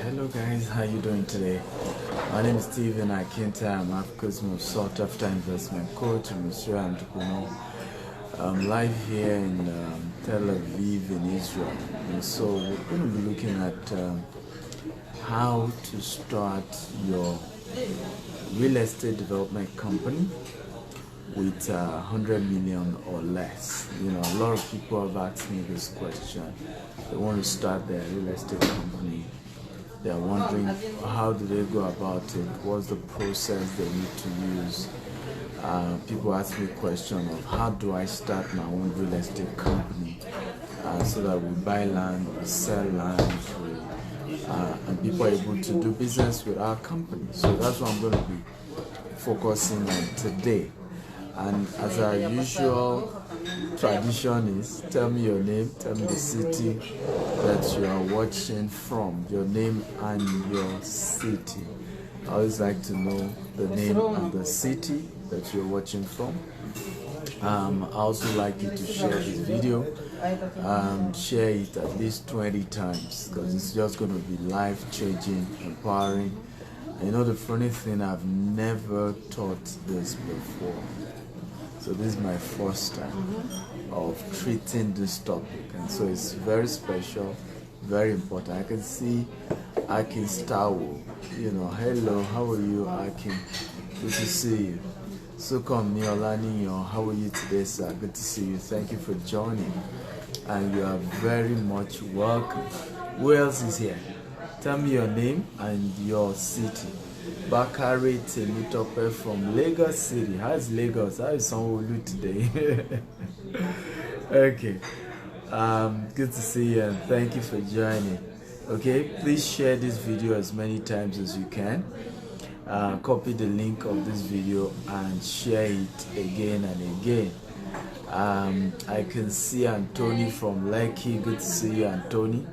Hello guys, how you doing today? My name is Steven Akintayo. I'm Africa's most sought after investment coach and Monsieur entrepreneur. I'm live here in Tel Aviv in Israel. And so we're going to be looking at how to start your real estate development company with 100 million or less. You know, a lot of people have asked me this question. They want to start their real estate company. They're wondering how do they go about it, what's the process they need to use. People ask me question of how do I start my own real estate company, so that we buy land, we sell land, and people are able to do business with our company. So that's what I'm going to be focusing on today. And as our usual tradition is, tell me your name, tell me the city that you are watching from, your name and your city. I always like to know the name and the city that you're watching from. I also like you to share this video, share it at least 20 times because it's just going to be life-changing, empowering. And you know the funny thing, I've never taught this before. So this is my first time of treating this topic, and so it's very special, very important. I can see Akintayo, hello, how are you, Akin? Good to see you. Sukom Niolani, how are you today, sir? Good to see you. Thank you for joining, and you are very much welcome. Who else is here? Tell me your name and your city. Bakari Temitope from Lagos City. How's Lagos? How is Sanwo-Olu today? Okay. Good to see you and thank you for joining. Okay, please share this video as many times as you can. Copy the link of this video and share it again and again. I can see Anthony from Lekki. Good to see you, Anthony.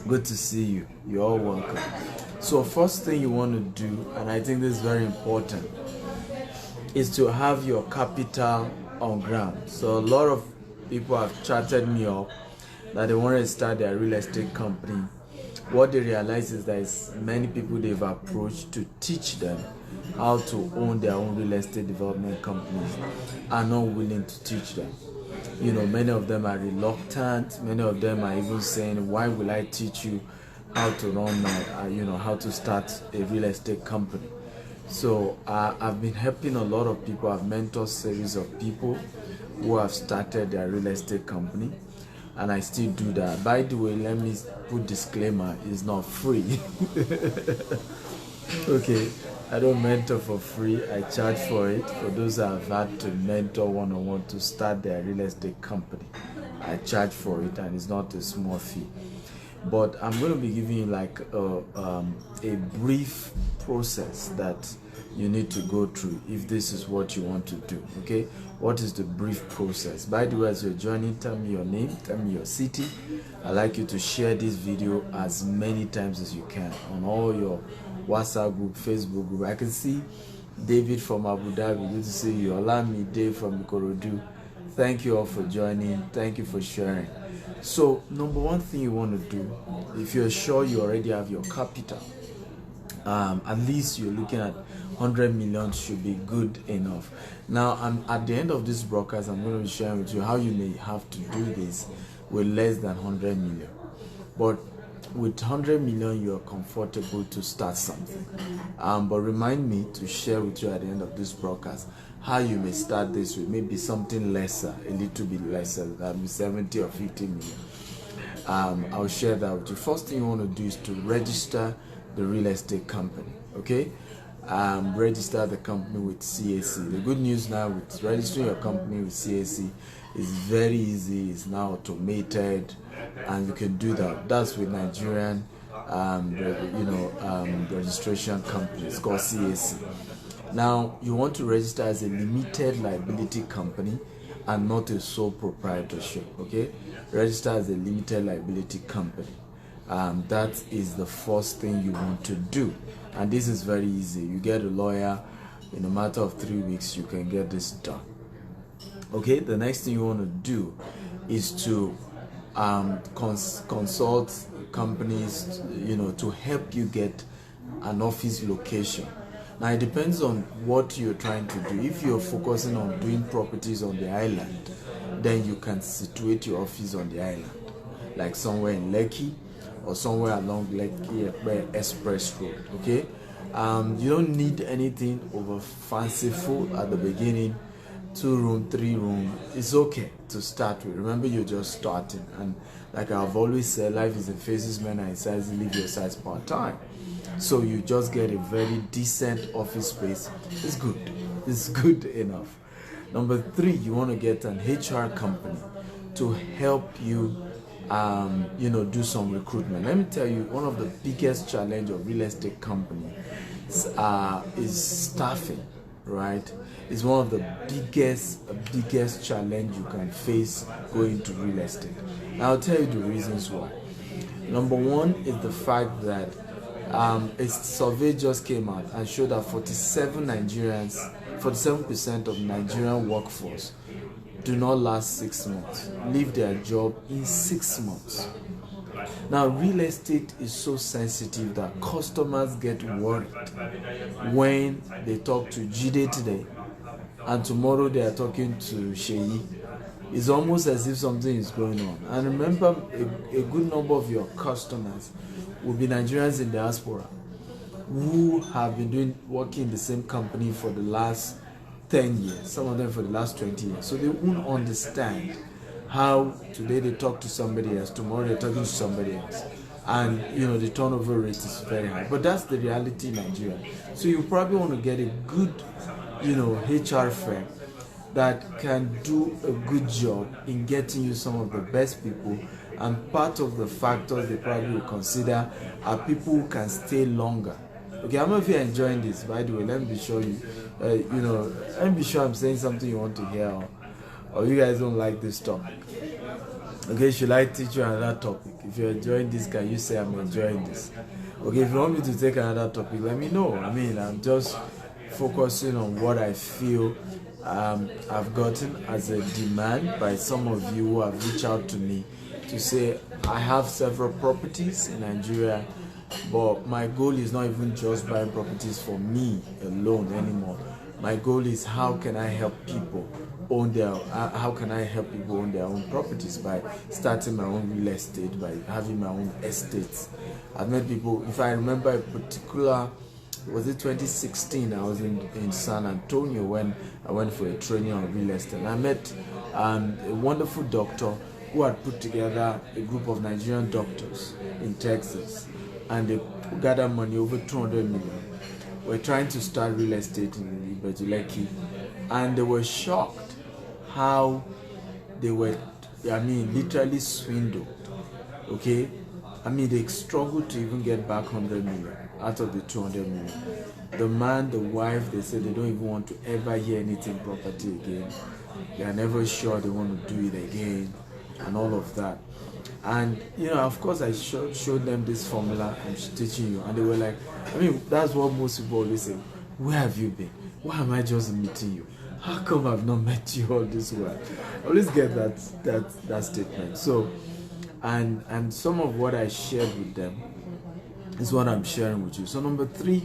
Good to see you. You're all welcome. So first thing you want to do, and I think this is very important, is to have your capital on ground. So a lot of people have chatted me up that they want to start their real estate company. What they realize is that many people they've approached to teach them how to own their own real estate development companies are not willing to teach them. You know, many of them are reluctant. Many of them are even saying, why will I teach you how to run my, how to start a real estate company? So I've been helping a lot of people. I've mentored series of people who have started their real estate company, and I still do that. By the way, let me put disclaimer, it's not free. Okay, I don't mentor for free. I charge for it. For those that have had to mentor one-on-one to start their real estate company, I charge for it, and it's not a small fee. But I'm going to be giving you like a brief process that you need to go through if this is what you want to do. Okay, what is the brief process? By the way, as you're joining, tell me your name, tell me your city. I'd like you to share this video as many times as you can on all your WhatsApp group, Facebook group. I can see David from Abu Dhabi. Good to see you. Olami Dave from Ikorodu. Thank you all for joining. Thank you for sharing. So number one thing you want to do, if you're sure you already have your capital, at least you're looking at 100 million should be good enough. Now, at the end of this broadcast, I'm going to be sharing with you how you may have to do this with less than 100 million. But with 100 million, you're comfortable to start something. But remind me to share with you at the end of this broadcast how you may start this with maybe something lesser, a little bit lesser, than 70 or 50 million. I'll share that with you. First thing you want to do is to register the real estate company. Okay, register the company with CAC. The good news now with registering your company with CAC is very easy. It's now automated, and you can do that. That's with Nigerian, registration company. It's called CAC. Now you want to register as a limited liability company and not a sole proprietorship. Okay, register as a limited liability company. That is the first thing you want to do, and this is very easy. You get a lawyer in a matter of 3 weeks. You can get this done. Okay, the next thing you want to do is to consult companies, to help you get an office location. Now it depends on what you're trying to do. If you're focusing on doing properties on the island, then you can situate your office on the island, like somewhere in Lekki or somewhere along Lekki Express Road. Okay, you don't need anything over fanciful at the beginning. 2-room, 3-room, it's okay to start with. Remember, you're just starting, and like I've always said, life is in phases. Men are in sizes, live your size part time. So you just get a very decent office space. It's good enough. Number 3, you want to get an HR company to help you do some recruitment. Let me tell you, one of the biggest challenge of real estate company is staffing, right? It's one of the biggest challenge you can face going to real estate. Now I'll tell you the reasons why. Number 1 is the fact that a survey just came out and showed that 47% of Nigerian workforce do not last 6 months, leave their job in 6 months. Now, real estate is so sensitive that customers get worried when they talk to Jide today and tomorrow they are talking to Sheyi. It's almost as if something is going on. And remember, a good number of your customers will be Nigerians in diaspora who have been working in the same company for the last 10 years, some of them for the last 20 years. So they won't understand how today they talk to somebody else, tomorrow they're talking to somebody else. And the turnover rate is very high. But that's the reality in Nigeria. So you probably want to get a good HR firm that can do a good job in getting you some of the best people. And part of the factors they probably will consider are people who can stay longer. Okay, I don't know if you're enjoying this. By the way, let me be sure let me be sure I'm saying something you want to hear, or you guys don't like this topic. Okay, should I teach you another topic? If you're enjoying this, can you say I'm enjoying this? Okay, if you want me to take another topic, let me know. I mean, I'm just focusing on what I feel I've gotten as a demand by some of you who have reached out to me to say, I have several properties in Nigeria, but my goal is not even just buying properties for me alone anymore. My goal is how can I help people own their own properties by starting my own real estate, by having my own estates. I've met people, if I remember a particular, was it 2016, I was in San Antonio when I went for a training on real estate. And I met a wonderful doctor who had put together a group of Nigerian doctors in Texas, and they gathered money over 200 million. We're trying to start real estate in Lekki, and they were shocked how they were, literally swindled. Okay, they struggled to even get back 100 million out of the 200 million. The man, the wife, they said they don't even want to ever hear anything property again. They are never sure they want to do it again, and all of that. And of course I showed them this formula I'm teaching you, and they were like, that's what most people always say, where have you been? Why am I just meeting you? How come I've not met you all this while? I always get that statement. So and some of what I shared with them is what I'm sharing with you. So number 3,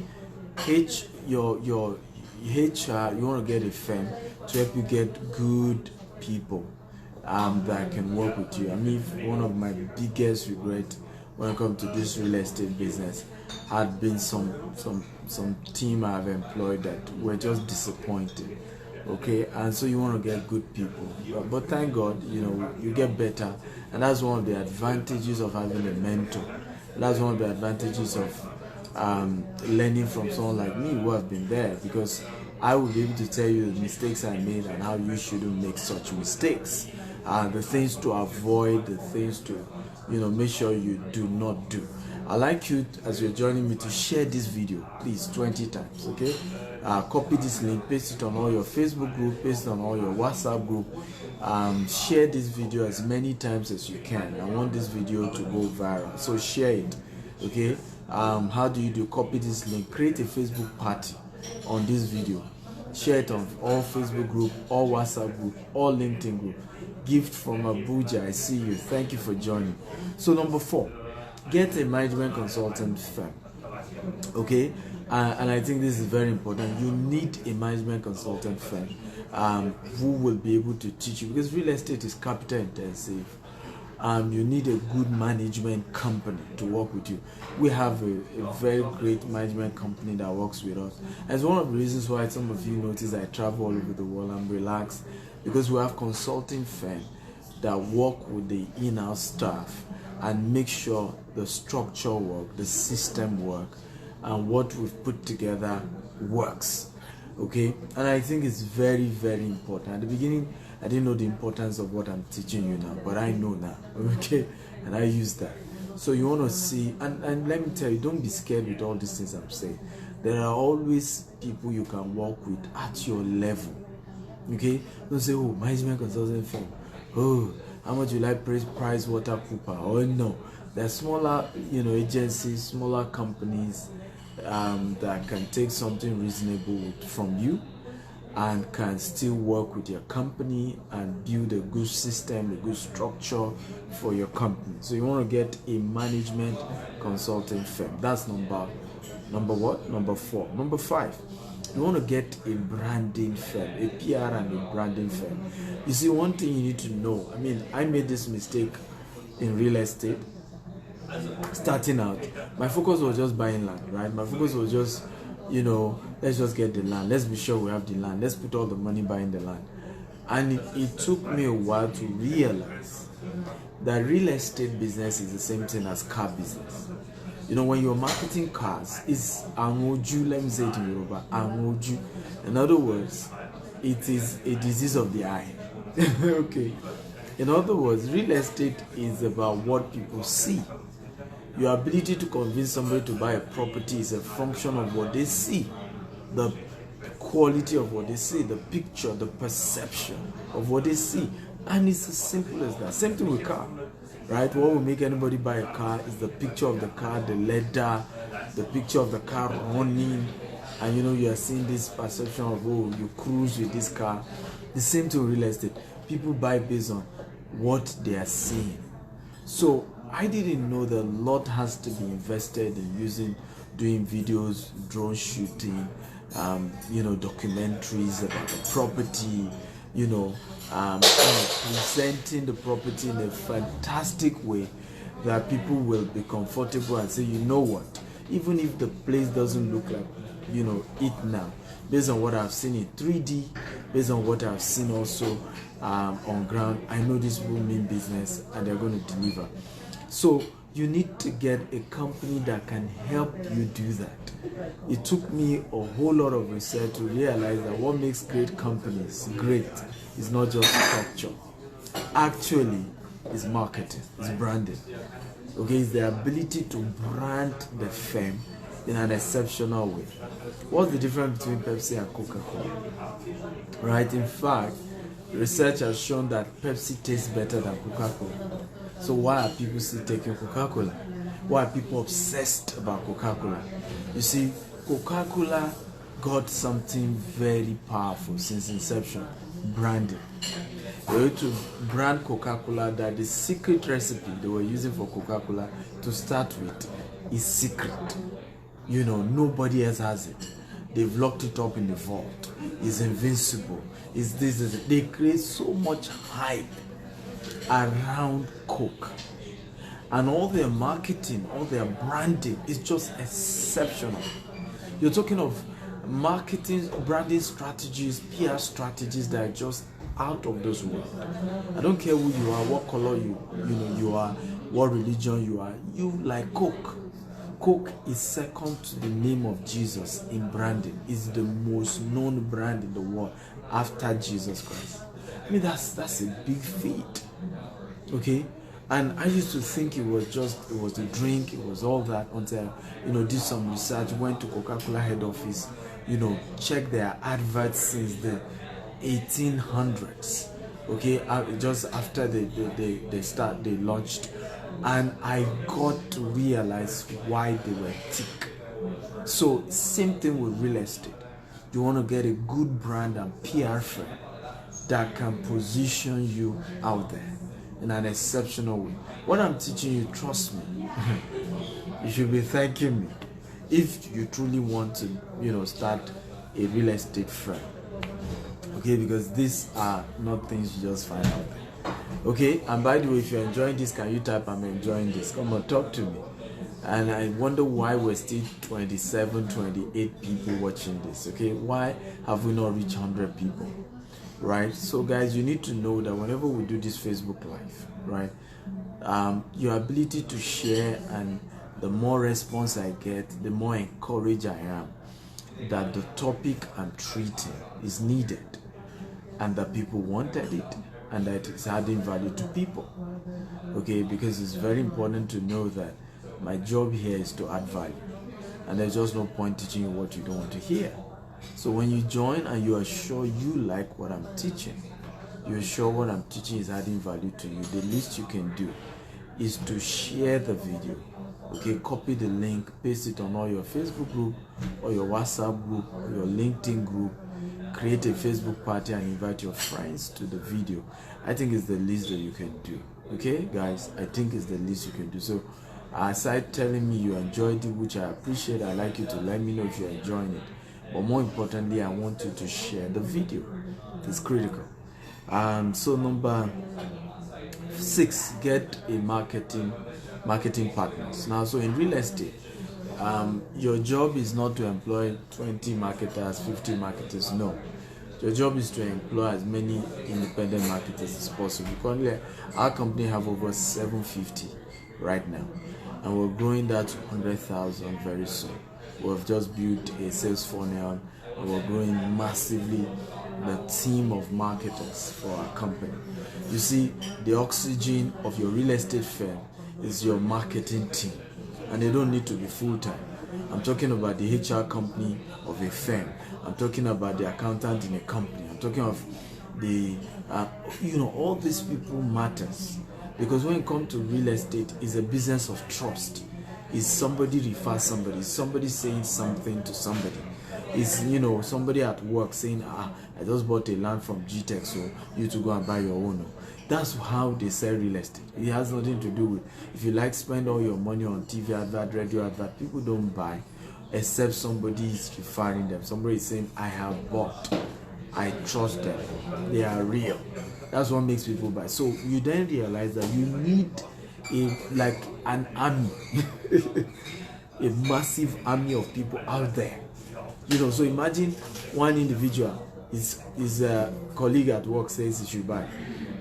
your HR, you want to get a firm to help you get good people that can work with you. One of my biggest regrets when it comes to this real estate business had been some team I've employed that were just disappointed. Okay, and so you want to get good people, but thank God, you get better, and that's one of the advantages of having a mentor. That's one of the advantages of learning from someone like me who have been there, because I will be able to tell you the mistakes I made and how you shouldn't make such mistakes, the things to avoid, the things to make sure you do not do. I'd like you, as you're joining me, to share this video, please, 20 times, okay? Copy this link, paste it on all your Facebook group, paste it on all your WhatsApp group. Share this video as many times as you can. I want this video to go viral, so share it, okay? How do you do? Copy this link, create a Facebook party on this video, share it on all Facebook group, all WhatsApp group, all LinkedIn group. Gift from Abuja, I see you. Thank you for joining. So number 4, get a management consultant firm. Okay, and I think this is very important. You need a management consultant firm who will be able to teach you, because real estate is capital intensive. You need a good management company to work with you. We have a very great management company that works with us. And it's one of the reasons why some of you notice I travel all over the world. I'm relaxed because we have consulting firms that work with the in-house staff and make sure the structure work, the system work, and what we've put together works. Okay, and I think it's very, very important. At the beginning, I didn't know the importance of what I'm teaching you now, but I know now. Okay, and I use that. So you want to see, and let me tell you, don't be scared with all these things I'm saying. There are always people you can work with at your level. Okay, don't say, oh, management consulting firm. Oh, how much will I price water cooper? Oh no, there are smaller, agencies, smaller companies that can take something reasonable from you and can still work with your company and build a good system, a good structure for your company. So you want to get a management consulting firm. That's number what? Number 4. Number 5, you want to get a branding firm, a PR and a branding firm. You see, one thing you need to know, I made this mistake in real estate. Starting out, my focus was just buying land, right? My focus was just, let's just get the land. Let's be sure we have the land. Let's put all the money buying the land. And it took me a while to realize that real estate business is the same thing as car business. When you're marketing cars, it's angoju, let me say it in Yoruba, angoju. In other words, it is a disease of the eye. Okay. In other words, real estate is about what people see. Your ability to convince somebody to buy a property is a function of what they see, the quality of what they see, the picture, the perception of what they see. And it's as simple as that. Same thing with car, right? What will make anybody buy a car is the picture of the car, the leather, the picture of the car running, and you are seeing this perception of, oh, you cruise with this car. The same thing with real estate. People buy based on what they are seeing. So I didn't know that a lot has to be invested in doing videos, drone shooting, documentaries about the property, presenting the property in a fantastic way that people will be comfortable and say, you know what, even if the place doesn't look like, it now, based on what I've seen in 3D, based on what I've seen also on ground, I know this will mean business and they're going to deliver. So you need to get a company that can help you do that. It took me a whole lot of research to realize that what makes great companies great is not just structure. Actually, it's marketing, it's branding. Okay, it's the ability to brand the firm in an exceptional way. What's the difference between Pepsi and Coca-Cola? Right? In fact, research has shown that Pepsi tastes better than Coca-Cola. So why are people still taking Coca-Cola? Why are people obsessed about Coca-Cola? You see, Coca-Cola got something very powerful since inception: branding. They were to brand Coca-Cola that the secret recipe they were using for Coca-Cola to start with is secret. Nobody else has it. They've locked it up in the vault. It's invincible. It's this. They create so much hype around Coke, and all their marketing, all their branding is just exceptional. You're talking of marketing, branding strategies, PR strategies that are just out of this world. I don't care who you are, what color you are, what religion you are. You like Coke. Coke is second to the name of Jesus in branding. It's the most known brand in the world after Jesus Christ. That's a big feat. Okay, and I used to think it was the drink, it was all that, until did some research, went to Coca-Cola head office, checked their adverts since the 1800s. Okay, just after they launched, and I got to realize why they were thick. So same thing with real estate. You want to get a good brand and PR firm that can position you out there. in an exceptional way. What I'm teaching you, trust me, you should be thanking me if you truly want to, start a real estate firm. Okay, because these are not things you just find out there. Okay, and by the way, if you're enjoying this, can you type I'm enjoying this? Come on, talk to me. And I wonder why we're still 27, 28 people watching this. Okay, why have we not reached 100 people? Right? So guys, you need to know that whenever we do this Facebook Live, right, your ability to share, and the more response I get, the more encouraged I am that the topic I'm treating is needed, and that people wanted it, and that it's adding value to people. Okay, because it's very important to know that my job here is to add value, and there's just no point teaching you what you don't want to hear. So when you join and you are sure you like what I'm teaching, you're sure what I'm teaching is adding value to you, the least you can do is to share the video. Okay, copy the link, paste it on all your Facebook group or your WhatsApp group or your LinkedIn group. Create a Facebook party and invite your friends to the video. I think it's the least that you can do. Okay, guys, I think it's the least you can do. So aside telling me you enjoyed it, which I appreciate, I'd like you to let me know if you're enjoying it. But more importantly, I want you to share the video. It's critical. So number 6, get a marketing partners. Now, so in real estate, your job is not to employ 20 marketers, 50 marketers. No, your job is to employ as many independent marketers as possible. Currently, our company have over 750 right now, and we're growing that to 100,000 very soon. We've just built a sales funnel, and we're growing massively the team of marketers for our company. You see, the oxygen of your real estate firm is your marketing team, and they don't need to be full-time. I'm talking about the HR company of a firm. I'm talking about the accountant in a company. I'm talking of the, all these people matters, because when it comes to real estate, it's a business of trust. Is somebody refers somebody, is somebody saying something to somebody, is somebody at work saying, I just bought a land from GTech, so you to go and buy your own. That's how they sell real estate. It has nothing to do with if you like spend all your money on TV advert, radio advert. People don't buy except somebody is referring them. Somebody is saying, I have bought, I trust them, they are real. That's what makes people buy. So you then realize that you need an army, a massive army of people out there. So imagine one individual, his colleague at work says he should buy,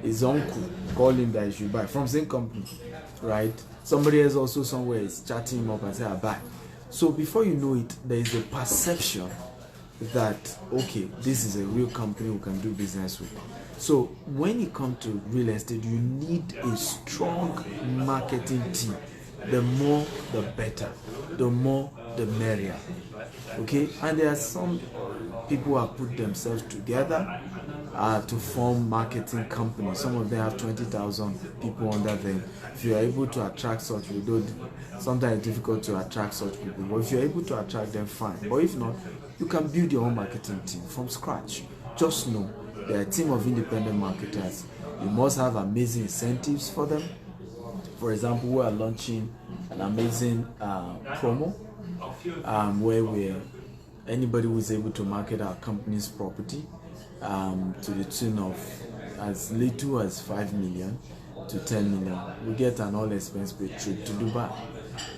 his uncle call him that he should buy from same company, right? Somebody else also somewhere is chatting him up and say I buy. So before you know it, there is a perception that okay, this is a real company we can do business with. So when you come to real estate, you need a strong marketing team. The more the better, the more the merrier. Okay, and there are some people who have put themselves together to form marketing companies. Some of them have 20,000 people under them. If you are able to attract such people, sometimes it's difficult to attract such people, but if you're able to attract them, fine. But if not, you can build your own marketing team from scratch. Just know they're a team of independent marketers. You must have amazing incentives for them. For example, we are launching an amazing promo where anybody who is able to market our company's property to the tune of as little as 5 million to 10 million, we get an all-expense paid trip to Dubai.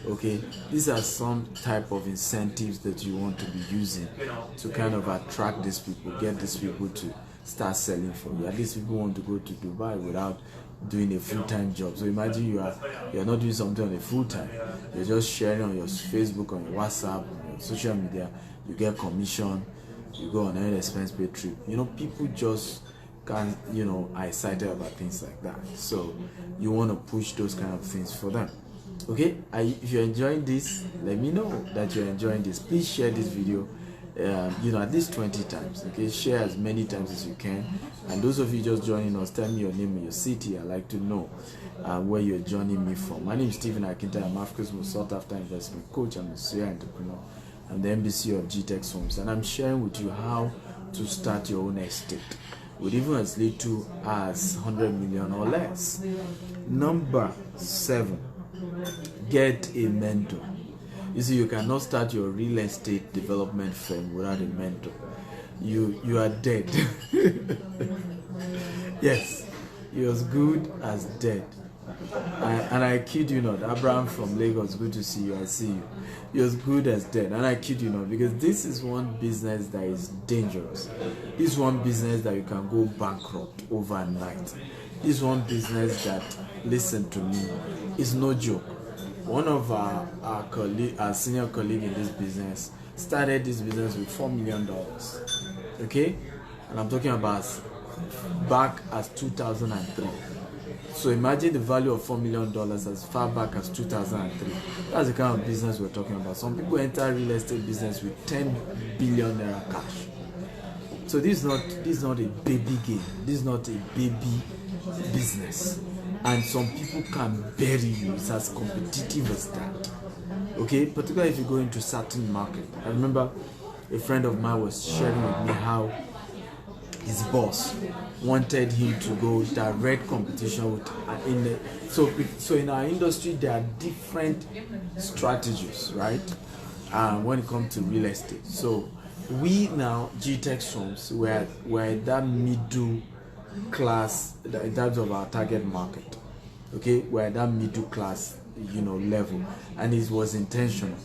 Okay, these are some type of incentives that you want to be using to kind of attract these people, get these people to start selling for you. At least people want to go to Dubai without doing a full-time job. So imagine you're not doing something on a full-time, you're just sharing on your Facebook, on your WhatsApp, on your social media, you get commission, you go on an expense paid trip. People just can't, are excited about things like that. So you want to push those kind of things for them. Okay, if you're enjoying this, let me know that you're enjoying this. Please share this video at least 20 times. Okay, share as many times as you can. And those of you just joining us, tell me your name and your city. I'd like to know where you're joining me from. My name is Akintayo. I'm Africa's most sought after investment coach. I'm a serial entrepreneur. I'm the MBC of GTech Homes, and I'm sharing with you how to start your own estate. with even as little as 100 million or less. Number 7, get a mentor. You see, you cannot start your real estate development firm without a mentor. You are dead. Yes, you're as good as dead. And I kid you not, Abraham from Lagos, good to see you. I see you. You're as good as dead. And I kid you not, because this is one business that is dangerous. This is one business that you can go bankrupt overnight. This one business that, listen to me, is no joke. One of our senior colleague in this business started this business with $4 million. Okay? And I'm talking about back as 2003. So imagine the value of $4 million as far back as 2003. That's the kind of business we're talking about. Some people enter real estate business with 10 billion naira cash. So this is not a baby game. This is not a baby business. And some people can bury you. It's as competitive as that. Okay, particularly if you go into certain market. I remember a friend of mine was sharing with me how his boss wanted him to go direct competition with so in our industry there are different strategies, right? When it comes to real estate. So we now GTech firms we're that middle class in terms of our target market. Okay, we're that middle class, level, and it was intentional.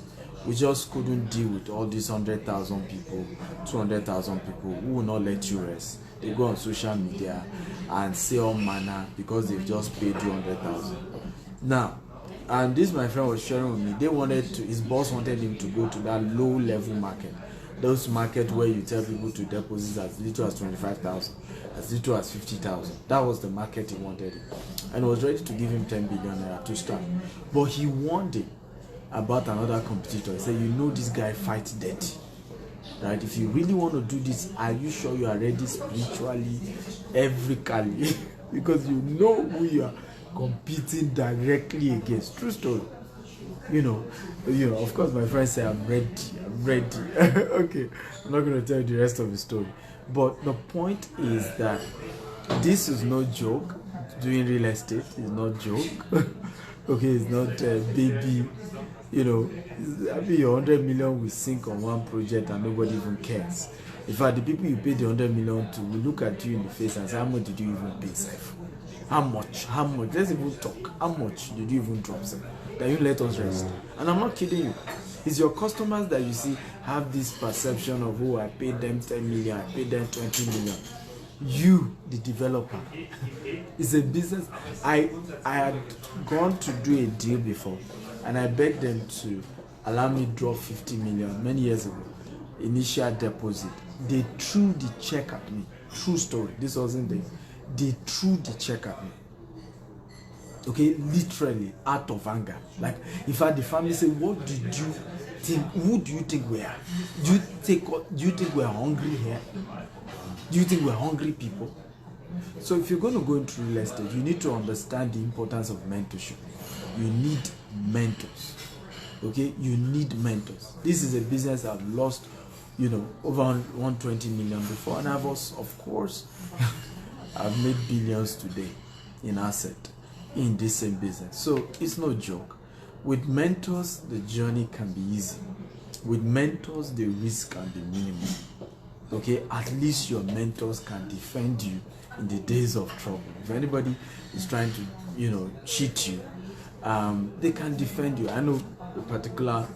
We just couldn't deal with all these 100,000 people, 200,000 people who will not let you rest. They go on social media and say all manner because they've just paid you 100,000. Now, and this my friend was sharing with me. His boss wanted him to go to that low level market. Those markets where you tell people to deposit as little as 25,000, as little as 50,000. That was the market he wanted him, and was ready to give him 10 billion naira to start. But he warned him about another competitor. He said, this guy fights dirty, right? If you really want to do this, are you sure you are ready spiritually, everything? Because you know who you are competing directly against. True story. Of course my friend said, I'm ready. Okay, I'm not going to tell you the rest of the story, but the point is that this is no joke. Doing real estate is not joke. Okay, it's not baby. I mean, your 100 million will sink on one project and nobody even cares. In fact, the people you pay the 100 million to will look at you in the face and say, how much did you even pay, Saif? How much? Let's even talk. How much did you even drop, Saif? Then you let us rest. And I'm not kidding you. It's your customers that you see have this perception of, I paid them 10 million, I paid them 20 million. You, the developer, it's a business. I had gone to do a deal before, and I begged them to allow me to drop 50 million many years ago, initial deposit. They threw the check at me. True story. This wasn't there. They threw the check at me. Okay, literally out of anger. Like, in fact, the family said, "What did you think? Who do you think we are? Do you think we're hungry here? Do you think we're hungry people?" So if you're going to go into real estate, you need to understand the importance of mentorship. You need mentors. Okay, you need mentors. This is a business I've lost, over 120 million before, and I've also, of course, I've made billions today in asset in this same business. So it's no joke. With mentors, the journey can be easy. With mentors, the risk can be minimal. Okay, at least your mentors can defend you in the days of trouble. If anybody is trying to, cheat you, they can defend you. I know a particular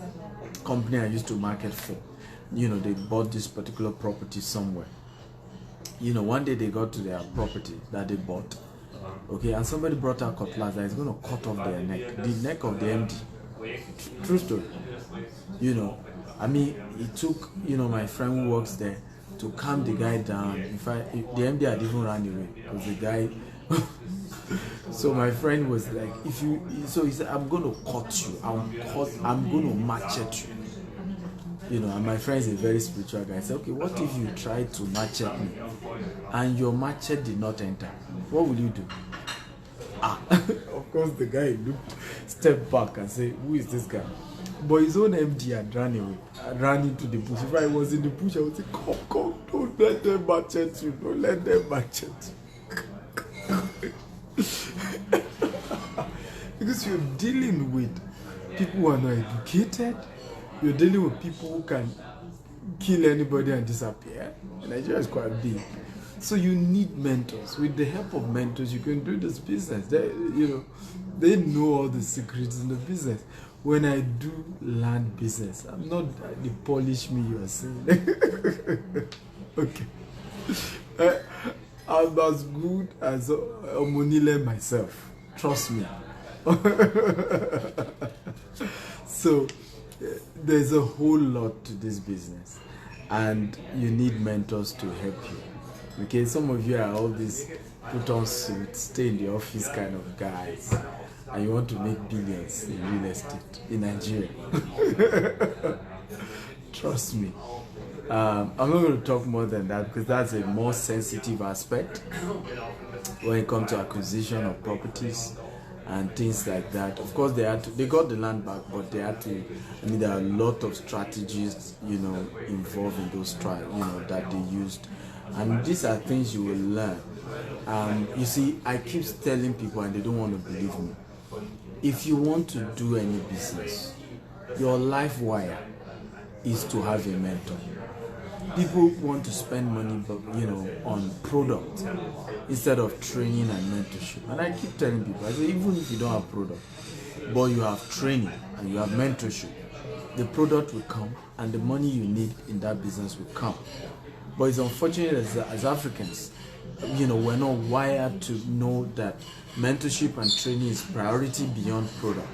company I used to market for. They bought this particular property somewhere. One day they got to their property that they bought. Okay, and somebody brought out cutlass that is going to cut off their neck, the neck of the MD. True story. I mean, it took, my friend who works there to calm the guy down. In fact, the MD had even run away because the guy. So my friend was like, he said, I'm going to cut you. I'm going to machete you. And my friend is a very spiritual guy. I said, okay, what if you try to machete me and your machete did not enter? What will you do? Of course, the guy stepped back and said, who is this guy? But his own MD had ran away, ran into the bush. If I was in the bush, I would say, come, don't let them machete you, don't let them machete you. Because you're dealing with people who are not educated, you're dealing with people who can kill anybody and disappear. Nigeria is quite big. So you need mentors. With the help of mentors, you can do this business. They know all the secrets in the business. When I do land business, I'm not the polish me you are saying. Okay. I'm as good as Omonile myself. Trust me. So there's a whole lot to this business, and you need mentors to help you. Okay, some of you are all these put on suits, stay in the office kind of guys, and you want to make billions in real estate in Nigeria. Trust me. I'm not going to talk more than that because that's a more sensitive aspect when it comes to acquisition of properties and things like that. Of course, they got the land back, but they had to. I mean, there are a lot of strategies, involved in those that they used, and these are things you will learn. You see, I keep telling people, and they don't want to believe me. If you want to do any business, your life wire is to have a mentor. People want to spend money, on product instead of training and mentorship. And I keep telling people, I say, even if you don't have product, but you have training and you have mentorship, the product will come and the money you need in that business will come. But it's unfortunate as Africans, we're not wired to know that mentorship and training is priority beyond product.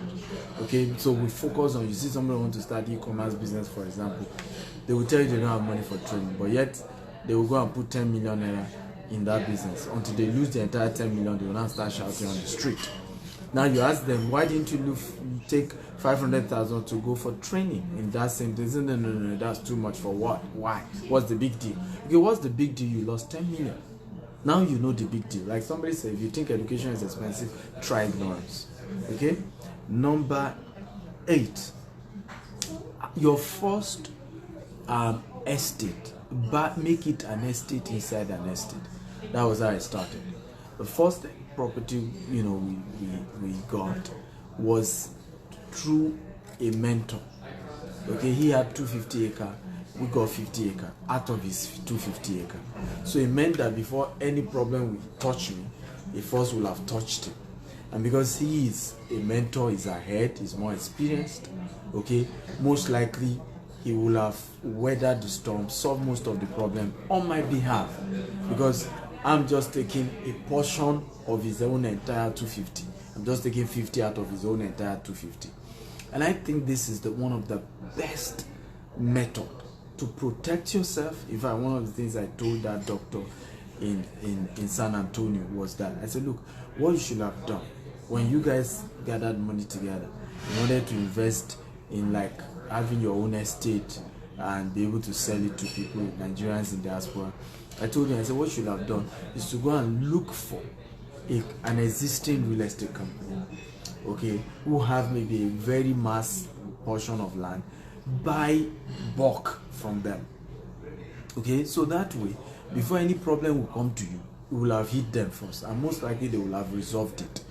Okay, so we focus on, you see somebody wants to start e-commerce business, for example, they will tell you they don't have money for training, but yet they will go and put 10 million naira in that business. Until they lose the entire 10 million, they will not start shouting on the street. Now you ask them, why didn't you take 500,000 to go for training in that same thing? No, that's too much. For what? Why? What's the big deal? Okay, what's the big deal? You lost 10 million. Now you know the big deal. Like somebody said, if you think education is expensive, try ignorance. Okay? Number 8, your first estate, but make it an estate inside an estate. That was how I started. The first property we got was through a mentor. Okay, he had 250 acre, we got 50 acre out of his 250 acre. So it meant that before any problem would touch me, he first will have touched it. And because he is a mentor, he's ahead, he's more experienced, okay, most likely he will have weathered the storm, solved most of the problem on my behalf, because I'm just taking a portion of his own entire 250. I'm just taking 50 out of his own entire 250. And I think this is one of the best method to protect yourself. In fact, one of the things I told that doctor in San Antonio was that I said, look, what you should have done when you guys gathered money together in order to invest in like having your own estate and be able to sell it to people, Nigerians in diaspora. I told him, I said, what you should have done is to go and look for an existing real estate company, okay, who have maybe a very mass portion of land, buy bulk from them, okay, so that way, before any problem will come to you, you will have hit them first, and most likely they will have resolved it,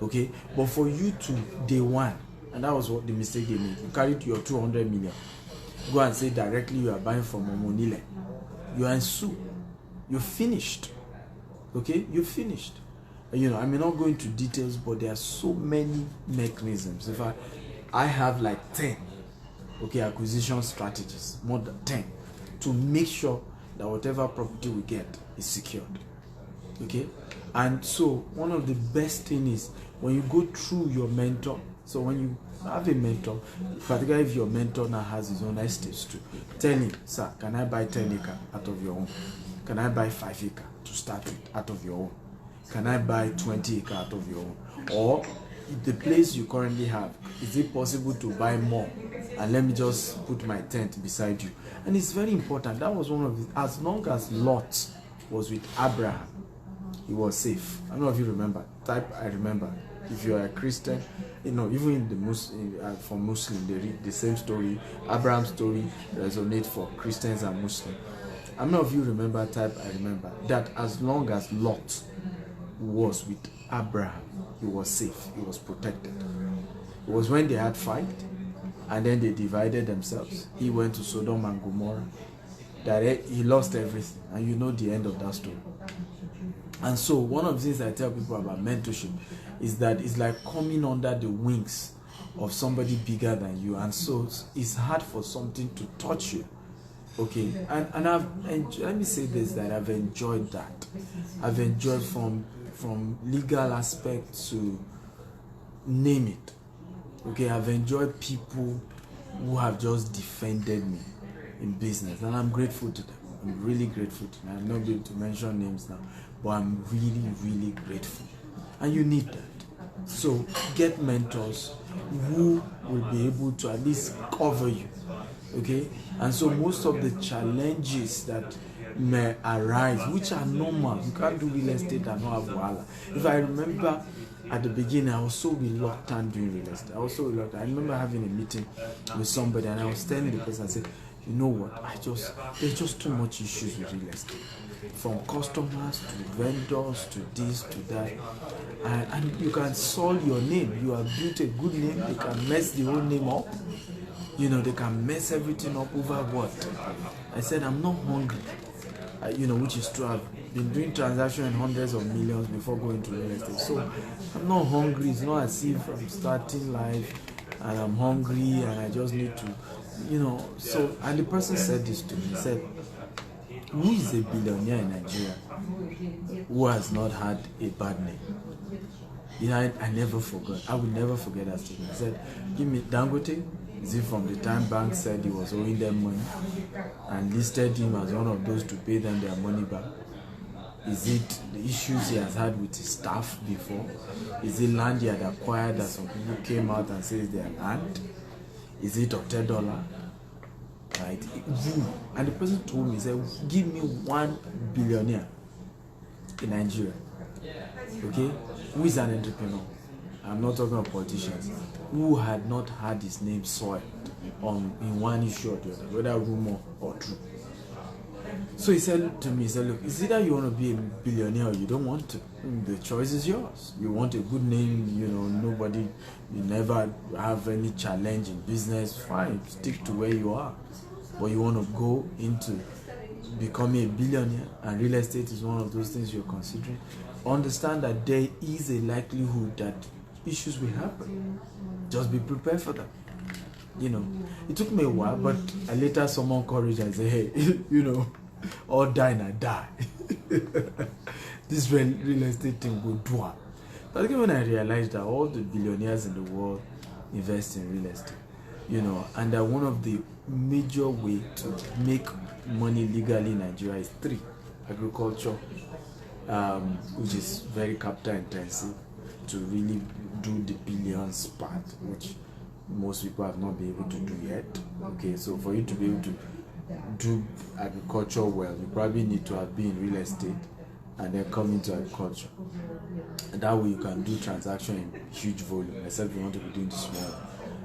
okay. But for you to day one, and that was what the mistake they made, you carried your 200 million, go and say directly you are buying from Omonile, you are in soup, you're finished, okay, you're finished. I may not go into details, but there are so many mechanisms. In fact, I have like 10, okay, acquisition strategies, more than 10, to make sure that whatever property we get is secured, okay. And so one of the best things is when you go through your mentor. So when you have a mentor, particularly if your mentor now has his own estates too, tell him, sir, can I buy 10 acre out of your own? Can I buy 5 acre to start with out of your own? Can I buy 20 acre out of your own? Or the place you currently have, is it possible to buy more? And let me just put my tent beside you. And it's very important. That was one of the, as long as Lot was with Abraham, he was safe. I don't know if you remember. Type I remember. If you are a Christian, even in the for Muslim, they read the same story. Abraham's story resonates for Christians and Muslims. How many of you remember I remember that as long as Lot was with Abraham, he was safe, he was protected. It was when they had fight and then they divided themselves. He went to Sodom and Gomorrah, that he lost everything, and you know the end of that story. And so one of the things I tell people about mentorship is that it's like coming under the wings of somebody bigger than you, and so it's hard for something to touch you. Okay, and let me say this, that I've enjoyed that. I've enjoyed from legal aspect to name it. Okay, I've enjoyed people who have just defended me in business, and I'm grateful to them. I'm really grateful to them. I'm not able to mention names now, but I'm really, really grateful. And you need that. So get mentors who will be able to at least cover you. Okay, and so most of the challenges that may arise, which are normal, you can't do real estate and not have wahala. If I remember at the beginning, I was so reluctant doing real estate. I remember having a meeting with somebody, and I was telling the person, I said, you know what, there's just too much issues with real estate, from customers to vendors to this to that, and you can solve your name. You have built a good name, they can mess the whole name up. They can mess everything up over what? I said, I'm not hungry. Which is true. I've been doing transactions in hundreds of millions before going to real estate. So I'm not hungry. It's not as if I'm starting life and I'm hungry and I just need to, So, and the person said this to me. He said, who is a billionaire in Nigeria who has not had a bad name? I never forgot. I will never forget that statement. He said, give me Dangote. Is it from the time bank said he was owing them money and listed him as one of those to pay them their money back? Is it the issues he has had with his staff before? Is it land he had acquired that some people came out and said their land? Is it $10? Right? And the person told me, he said, give me one billionaire in Nigeria. Okay? Who is an entrepreneur? I'm not talking about politicians, who had not had his name soiled in one issue or the other, whether rumor or true. So he said to me, look, it's either you want to be a billionaire or you don't want to. The choice is yours. You want a good name, you never have any challenge in business, fine, stick to where you are. But you want to go into becoming a billionaire, and real estate is one of those things you're considering. Understand that there is a likelihood that issues will happen. Just be prepared for them. It took me a while, but I later summoned courage and said, hey, all die and I die. This real estate thing will do it. But again, when I realized that all the billionaires in the world invest in real estate, and that one of the major ways to make money legally in Nigeria is 3: agriculture, which is very capital intensive, to really do the billions part, which most people have not been able to do yet. Okay, so for you to be able to do agriculture well, you probably need to have been in real estate and then come into agriculture. And that way you can do transaction in huge volume, except you want to be doing small.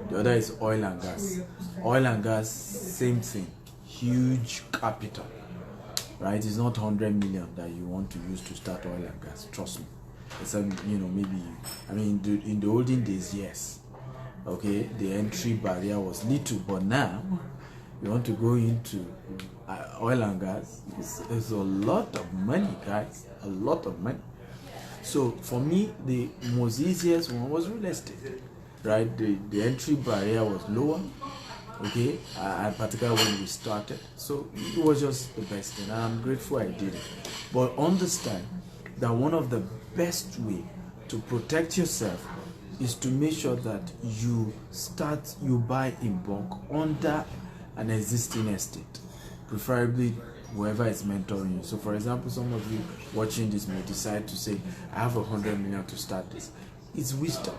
The other is oil and gas. Oil and gas, same thing, huge capital, right? It's not 100 million that you want to use to start oil and gas, trust me. Except, maybe, in the olden days, yes. Okay, the entry barrier was little, but now, you want to go into oil and gas, it's a lot of money, guys, a lot of money. So, for me, the most easiest one was real estate, right? The entry barrier was lower, okay, particularly when we started. So, it was just the best thing, and I'm grateful I did it. But understand that one of the best way to protect yourself is to make sure that you buy in bulk under an existing estate, preferably whoever is mentoring you. So for example, some of you watching this may decide to say, I have 100 million to start this. It's wisdom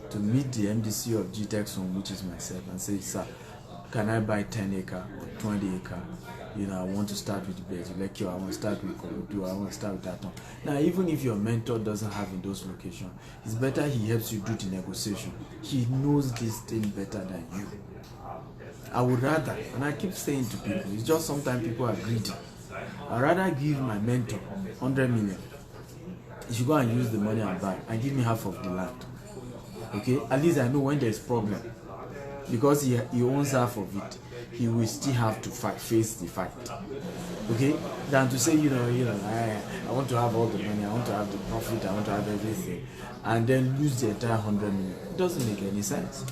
to meet the MDC of GTEX Home, which is myself, and say, sir, can I buy 10 acre or 20 acre you know, I want to start with Lekio, I want to start with Korodu, I want to start with that one. Now, even if your mentor doesn't have in those locations, it's better he helps you do the negotiation. He knows this thing better than you. I would rather, and I keep saying to people, it's just sometimes people are greedy. I'd rather give my mentor 100 million. He should go and use the money and buy, and give me half of the land. Okay? At least I know when there's problem. Because he owns half of it, he will still have to face the fight. Okay? Than to say, I want to have all the money, I want to have the profit, I want to have everything, and then lose the entire 100 million. It doesn't make any sense.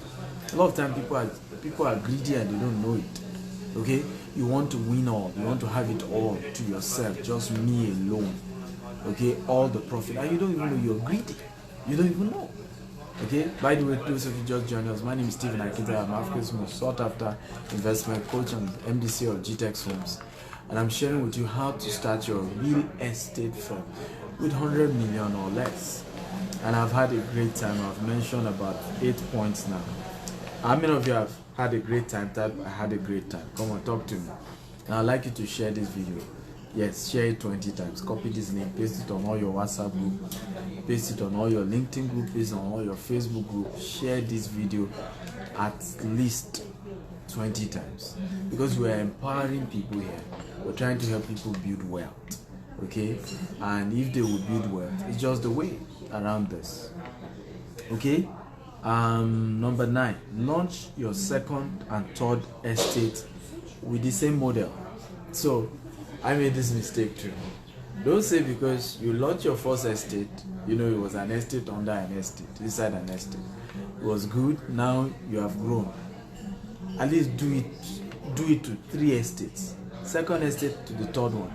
A lot of times people are greedy and they don't know it. Okay? You want to win all, you want to have it all to yourself, just me alone. Okay? All the profit, and you don't even know you're greedy. You don't even know. Okay, by the way, those of you just joined us, my name is Stephen Akintayo. I'm Africa's most sought after investment coach and MDC of GTEX Homes, and I'm sharing with you how to start your real estate firm with 100 million or less. And I've had a great time. I've mentioned about 8 points now. How many of you have had a great time? Type I had a great time. Come on, talk to me. And I'd like you to share this video. Yes, share it 20 times. Copy this link, paste it on all your WhatsApp group, paste it on all your LinkedIn group, paste it on all your Facebook group. Share this video at least 20 times, because we're empowering people here. We're trying to help people build wealth. Okay, and if they will build wealth, it's just the way around this. Okay. Number 9, launch your second and third estate with the same model. So I made this mistake too. Don't say because you launched your first estate, it was an estate under an estate, inside an estate. It was good, now you have grown. At least do it to 3 estates. Second estate to the third one.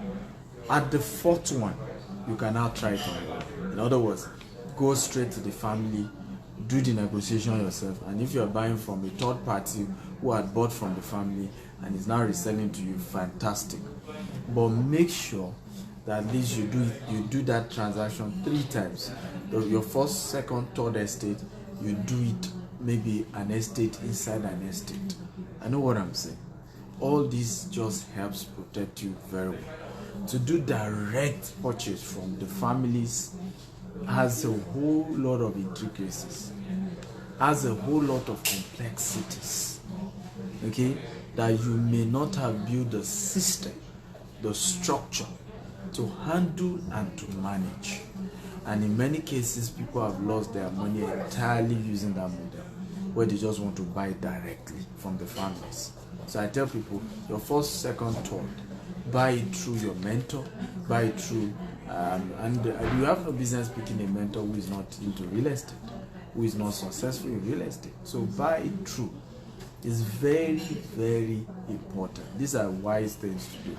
At the fourth one, you can now try it on your own. In other words, go straight to the family, do the negotiation yourself, and if you're buying from a third party who had bought from the family and is now reselling to you, fantastic. But make sure that at least you do that transaction 3 times. Your first, second, third estate, you do it maybe an estate inside an estate. I know what I'm saying. All this just helps protect you very well. To do direct purchase from the families has a whole lot of intricacies, has a whole lot of complexities, okay, that you may not have built the system, the structure to handle and to manage. And in many cases, people have lost their money entirely using that model, where they just want to buy directly from the families. So I tell people, your first, second, third, buy it through your mentor, buy it through, and you have no business picking a mentor who is not into real estate, who is not successful in real estate. So buy it through. It's very, very important. These are wise things to do.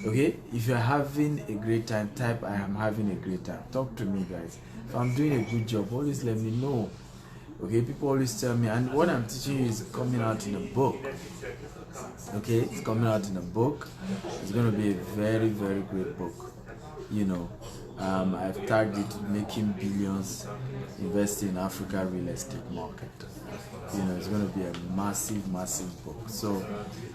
Okay, if you're having a great time, type I am having a great time. Talk to me, guys. If I'm doing a good job, always let me know. Okay, people always tell me, and what I'm teaching you is coming out in a book. Okay, it's coming out in a book. It's going to be a very, very great book. I've tagged it Making Billions Investing in Africa Real Estate Market. It's going to be a massive, massive book. So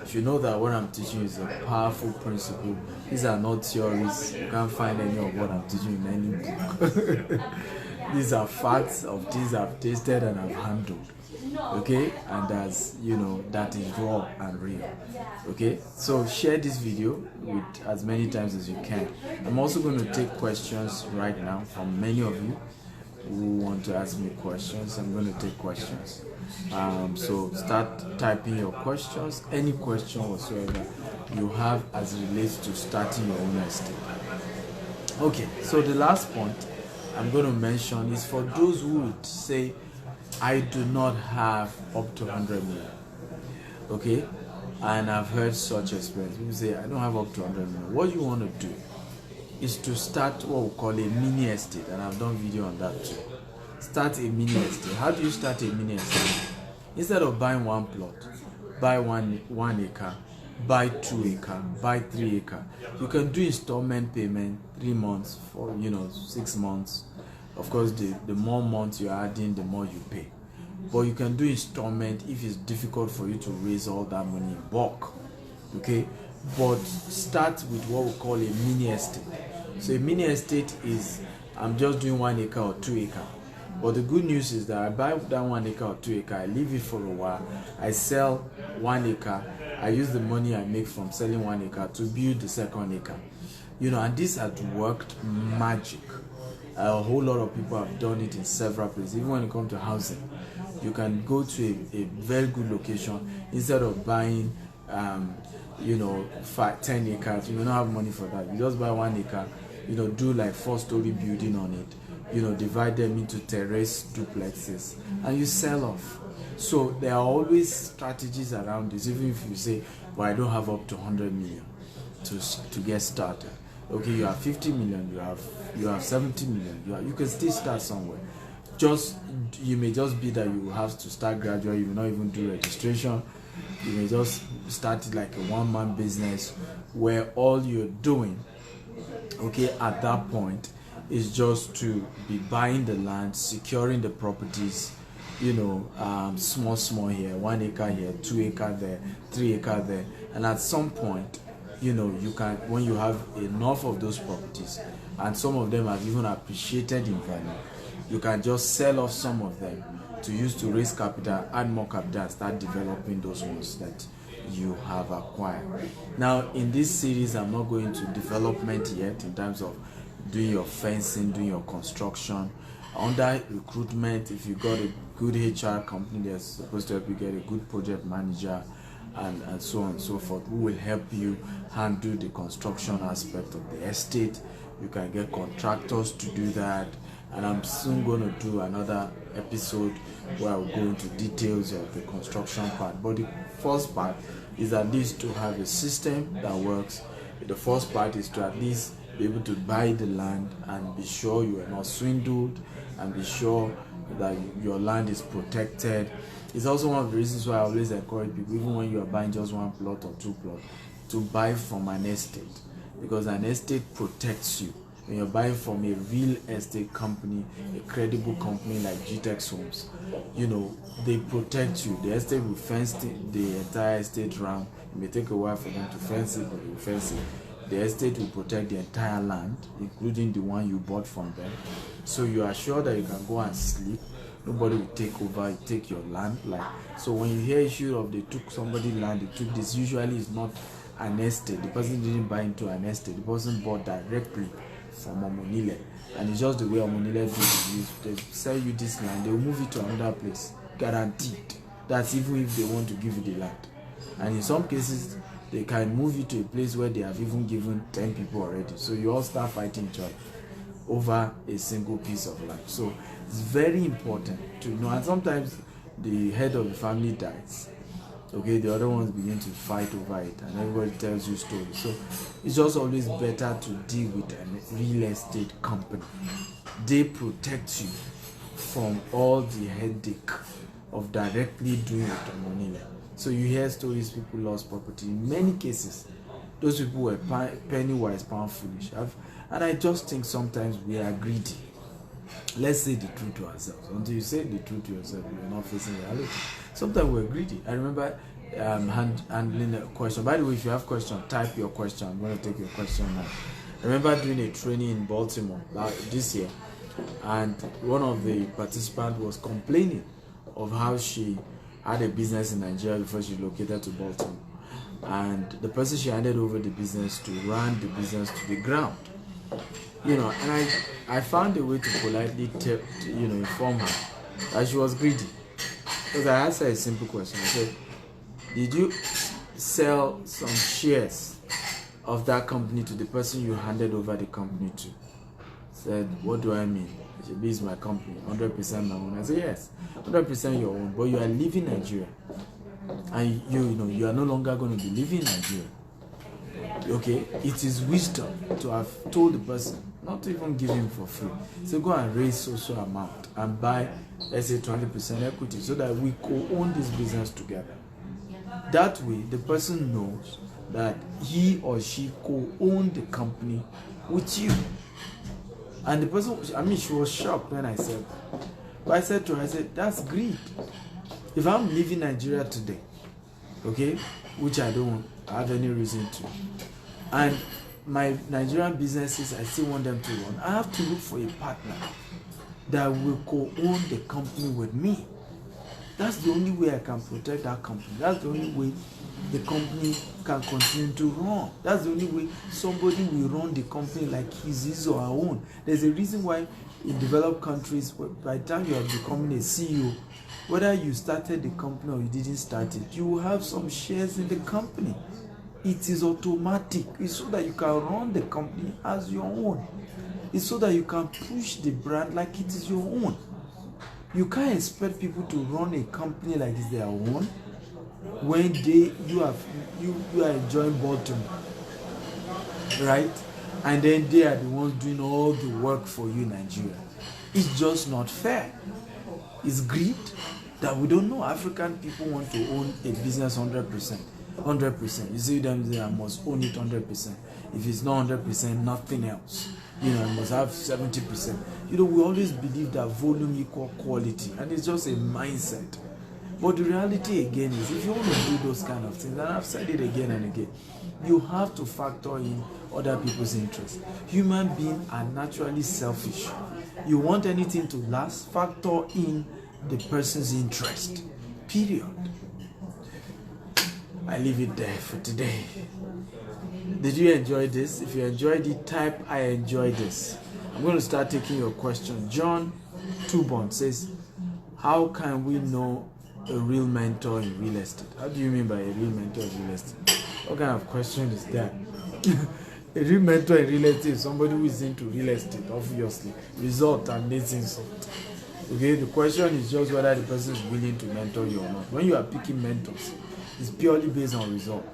if you know that what I'm teaching is a powerful principle, these are not theories. You can't find any of what I'm teaching in any book. These are facts of things I've tasted and I've handled. Okay, and that is raw and real. Okay, so share this video with as many times as you can. I'm also going to take questions right now from many of you who want to ask me questions. I'm going to take questions. So start typing your questions, any question whatsoever you have as it relates to starting your own estate. Okay, so the last point I'm going to mention is for those who would say, I do not have up to 100 million. Okay, and I've heard such experience. People say, I don't have up to 100 million. What you want to do is to start what we call a mini estate, and I've done video on that too. Start a mini estate. How do you start a mini estate? Instead of buying 1 plot, buy 1 acre, buy 2 acre, buy 3 acre. You can do installment payment, 3 months, for 6 months. Of course, the more months you're adding, the more you pay. But you can do installment if it's difficult for you to raise all that money in bulk. Okay, but start with what we call a mini estate. So a mini estate is, I'm just doing 1 acre or 2 acre. But the good news is that I buy that 1 acre or 2 acre, I leave it for a while, I sell 1 acre, I use the money I make from selling 1 acre to build the second acre. And this has worked magic. A whole lot of people have done it in several places. Even when it comes to housing, you can go to a very good location instead of buying 10 acres. You may not have money for that. You just buy 1 acre, do like 4-story building on it, divide them into terrace duplexes, and you sell off. So there are always strategies around this. Even if you say, well, I don't have up to 100 million to get started. Okay, you have 50 million, you have 70 million, you can still start somewhere. You may just be that you have to start gradually. You may not even do registration. You may just start it like a one-man business where all you're doing, okay, at that point is just to be buying the land, securing the properties, small here, 1 acre here, 2 acre there, 3 acre there, and at some point, you can, when you have enough of those properties, and some of them have even appreciated in value, you can just sell off some of them to use to raise capital, add more capital, and start developing those ones that you have acquired. Now, in this series, I'm not going to development yet in terms of doing your fencing, doing your construction. Under recruitment, if you got a good HR company that's supposed to help you get a good project manager, and so on and so forth, who will help you handle the construction aspect of the estate. You can get contractors to do that, and I'm soon going to do another episode where I'll go into details of the construction part. But the first part is at least to have a system that works. The first part is to at least be able to buy the land and be sure you are not swindled, and be sure that your land is protected. It's also one of the reasons why I always encourage people, even when you are buying just 1 plot or 2 plots, to buy from an estate, because an estate protects you. When you're buying from a real estate company, a credible company like GTEX Homes, they protect you. The estate will fence the entire estate round. It may take a while for them to fence it, but they will fence it. The estate will protect the entire land, including the one you bought from them. So you are sure that you can go and sleep. Nobody will take your land. So when you hear issue of they took somebody's land, they took this, usually it's not an estate. The person didn't buy into an estate. The person bought directly from Omonile. And it's just the way Omonile do it. They sell you this land, they will move it to another place. Guaranteed. That's even if they want to give you the land. And in some cases, they can move you to a place where they have even given 10 people already. So you all start fighting each other over a single piece of land. So it's very important to know. And sometimes the head of the family dies. Okay, the other ones begin to fight over it, and everybody tells you stories. So it's just always better to deal with a real estate company. They protect you from all the headache of directly doing it on money. So you hear stories, people lost property. In many cases, those people were penny wise, pound foolish. And I just think sometimes we are greedy. Let's say the truth to ourselves. Until you say the truth to yourself, you're not facing reality. Sometimes we're greedy. I remember handling a question. By the way, if you have a question, type your question. I'm going to take your question now. I remember doing a training in Baltimore this year, and one of the participants was complaining of how she had a business in Nigeria before she relocated to Baltimore. And the person she handed over the business to ran the business to the ground. And I found a way to politely inform her that she was greedy. Because I asked her a simple question. I said, did you sell some shares of that company to the person you handed over the company to? Said, what do I mean? She said, this is my company, 100% my own. I said, yes, 100% your own, but you are leaving Nigeria. And you are no longer going to be living in Nigeria. Okay, it is wisdom to have told the person not to even give him for free. So go and raise social amount and buy, let's say 20% equity, so that we co-own this business together. That way, the person knows that he or she co-owned the company with you. And the person, she was shocked when I said that. But I said to her, that's greed. If I'm leaving Nigeria today, okay, which I don't have any reason to. And my Nigerian businesses, I still want them to run. I have to look for a partner that will co-own the company with me. That's the only way I can protect that company. That's the only way the company can continue to run. That's the only way somebody will run the company like his or her own. There's a reason why in developed countries, by the time you are becoming a CEO, whether you started the company or you didn't start it, you will have some shares in the company. It is automatic. It's so that you can run the company as your own. It's so that you can push the brand like it is your own. You can't expect people to run a company like it's their own when you are enjoying bottom, right? And then they are the ones doing all the work for you in Nigeria. It's just not fair. It's greed that we don't know. African people want to own a business 100%. 100%. You see them there, I must own it 100%. If it's not 100%, nothing else. I must have 70%. We always believe that volume equal quality, and it's just a mindset. But the reality again is, if you want to do those kind of things, and I've said it again and again, you have to factor in other people's interests. Human beings are naturally selfish. You want anything to last, factor in the person's interest. Period. I leave it there for today. Did you enjoy this? If you enjoyed it, type I enjoy this. I'm going to start taking your question. John Tubon says, how can we know a real mentor in real estate? How do you mean by a real mentor in real estate? What kind of question is that? A real mentor in real estate is somebody who is into real estate, obviously. Result and needs insult. Okay, the question is just whether the person is willing to mentor you or not. When you are picking mentors, it's purely based on result,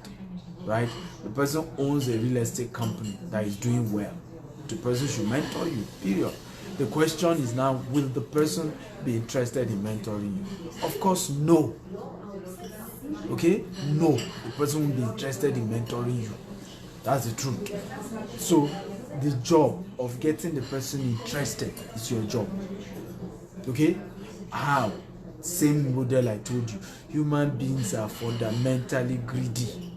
right? The person owns a real estate company that is doing well. The person should mentor you, period. The question is now, will the person be interested in mentoring you? Of course, no. Okay? No. The person will be interested in mentoring you. That's the truth. So, the job of getting the person interested is your job. Okay? How? Same model I told you. Human beings are fundamentally greedy.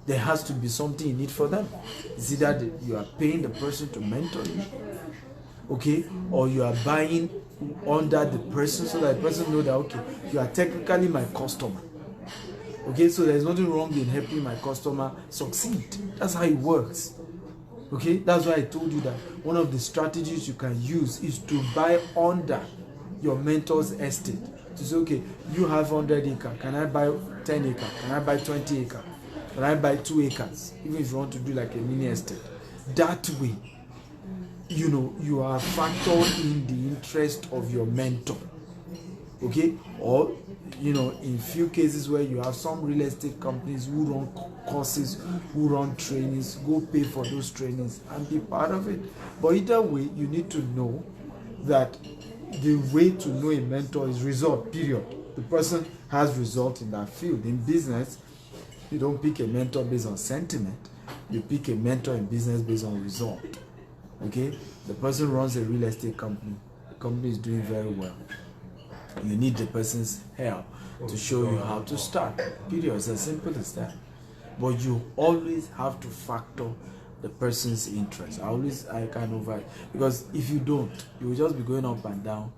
There has to be something in it for them. It's either you are paying the person to mentor you, okay, or you are buying under the person so that the person knows that, okay, you are technically my customer. Okay, so there's nothing wrong in helping my customer succeed. That's how it works. Okay, that's why I told you that one of the strategies you can use is to buy under your mentor's estate. To say, okay, you have 100 acres. Can I buy 10 acres? Can I buy 20 acres? Can I buy 2 acres? Even if you want to do like a mini estate. That way, you are factoring in the interest of your mentor. Okay? Or, in few cases where you have some real estate companies who run courses, who run trainings, go pay for those trainings and be part of it. But either way, you need to know that the way to know a mentor is result, period. The person has result in that field. In business, you don't pick a mentor based on sentiment. You pick a mentor in business based on result. Okay? The person runs a real estate company. The company is doing very well. You need the person's help to show you how to start. Period. It's as simple as that. But you always have to factor the person's interest. Because if you don't, you will just be going up and down,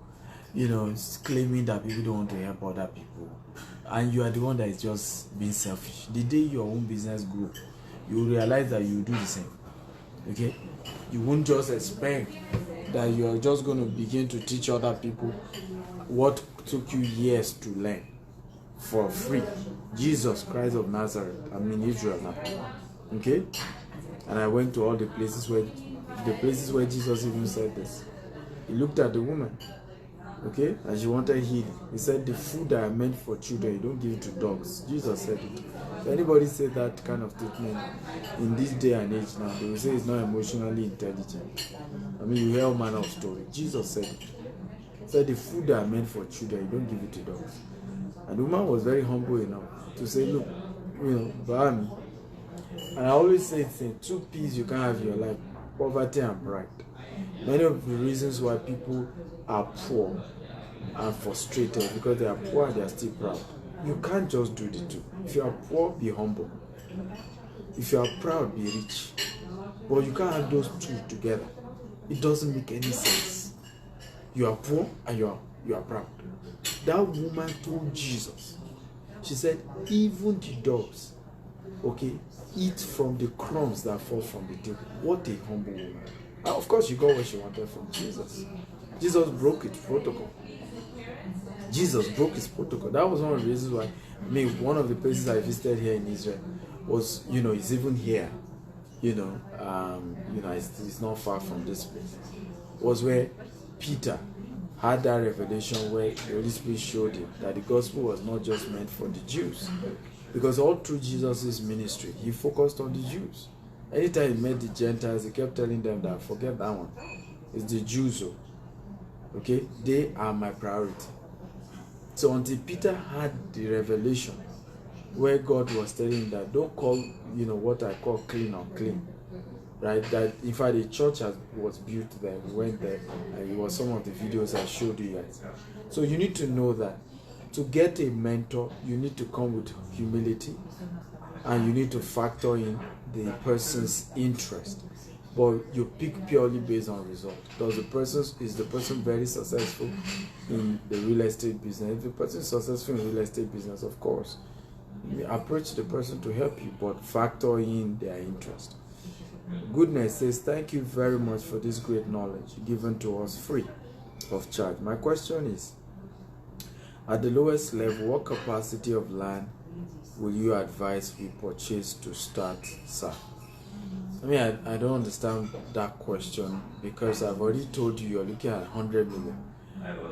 claiming that people don't want to help other people. And you are the one that is just being selfish. The day your own business grows, you will realize that you will do the same. Okay? You won't just expect that you are just going to begin to teach other people what took you years to learn for free. Jesus Christ of Nazareth. I'm in Israel now. Okay? And I went to all the places where Jesus even said this. He looked at the woman, okay, and she wanted healing. He said, the food that are meant for children, you don't give it to dogs. Jesus said it. If anybody said that kind of statement in this day and age now, they will say it's not emotionally intelligent. I mean, you hear all manner of story. Jesus said it. He said, the food that are meant for children, you don't give it to dogs. And the woman was very humble enough to say, look, buy me. And I always say, two P's you can't have in your life: poverty and pride. Many of the reasons why people are poor and frustrated because they are poor and they are still proud. you can't just do the two. If you are poor, be humble. If you are proud, be rich. But you can't have those two together. It doesn't make any sense. You are poor and you are proud. That woman told Jesus, she said, even the dogs, okay, eat from the crumbs that fall from the table. What a humble woman. And of course, she got what she wanted from Jesus. Jesus broke its protocol. Jesus broke his protocol. That was one of the reasons why, one of the places I visited here in Israel was, it's even here, it's not far from this place, was where Peter had that revelation where the Holy Spirit showed him that the gospel was not just meant for the Jews. Because all through Jesus' ministry, he focused on the Jews. Anytime he met the Gentiles, he kept telling them that, forget that one. It's the Jews, okay? They are my priority. So until Peter had the revelation where God was telling him that don't call, what I call clean unclean, right? That in fact the church was built there. We went there, and it was some of the videos I showed you guys. So you need to know that to get a mentor, you need to come with humility, and you need to factor in the person's interest. But you pick purely based on result. Is the person very successful in the real estate business? If the person is successful in real estate business, of course, you approach the person to help you, but factor in their interest. Goodness says, thank you very much for this great knowledge given to us free of charge. My question is, at the lowest level, what capacity of land will you advise we purchase to start SAP? I don't understand that question, because I've already told you you're looking at 100 million.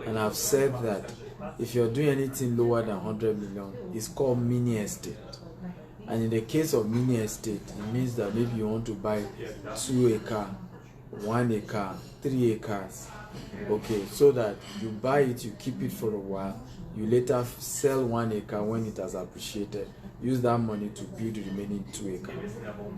And I've said that if you're doing anything lower than 100 million, it's called mini estate. And in the case of mini estate, it means that maybe you want to buy 2 acres, 1 acre, 3 acres. Okay, so that you buy it, you keep it for a while, you later sell 1 acre when it has appreciated, use that money to build the remaining 2 acres.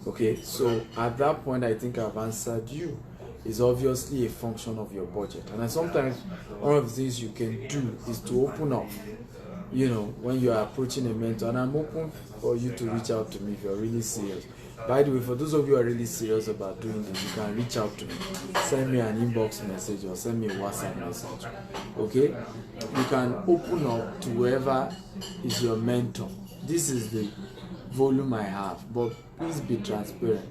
Okay, so at that point, I think I've answered you. It's obviously a function of your budget. And sometimes one of the things you can do is to open up, when you are approaching a mentor. And I'm open for you to reach out to me if you're really serious. By the way, for those of you who are really serious about doing this, you can reach out to me. Send me an inbox message or send me a WhatsApp message. Okay? You can open up to whoever is your mentor. This is the volume I have, but please be transparent.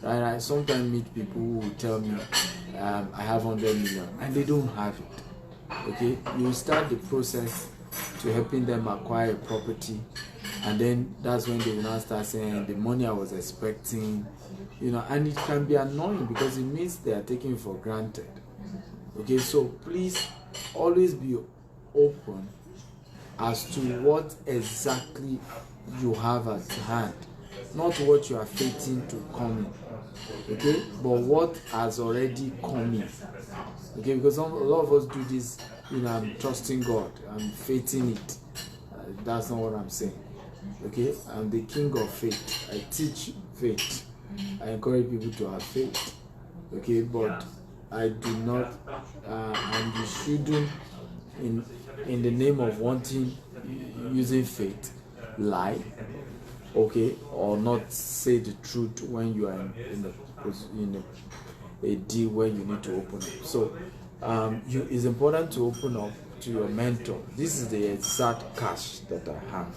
Right? I sometimes meet people who will tell me I have 100 million and they don't have it. Okay? You start the process to helping them acquire a property, and then that's when they will now start saying the money I was expecting, and it can be annoying because it means they are taking it for granted. Okay, so please always be open as to what exactly you have at hand, not what you are fating to come in, okay, but what has already come in. Okay, because a lot of us do this, I'm trusting God, I'm fating it. That's not what I'm saying. Okay, I'm the king of faith. I teach faith. I encourage people to have faith. Okay, but I do not, and you shouldn't, in the name of wanting, using faith, lie, okay, or not say the truth when you are in a deal where you need to open up. So it's important to open up to your mentor. This is the exact cash that I have.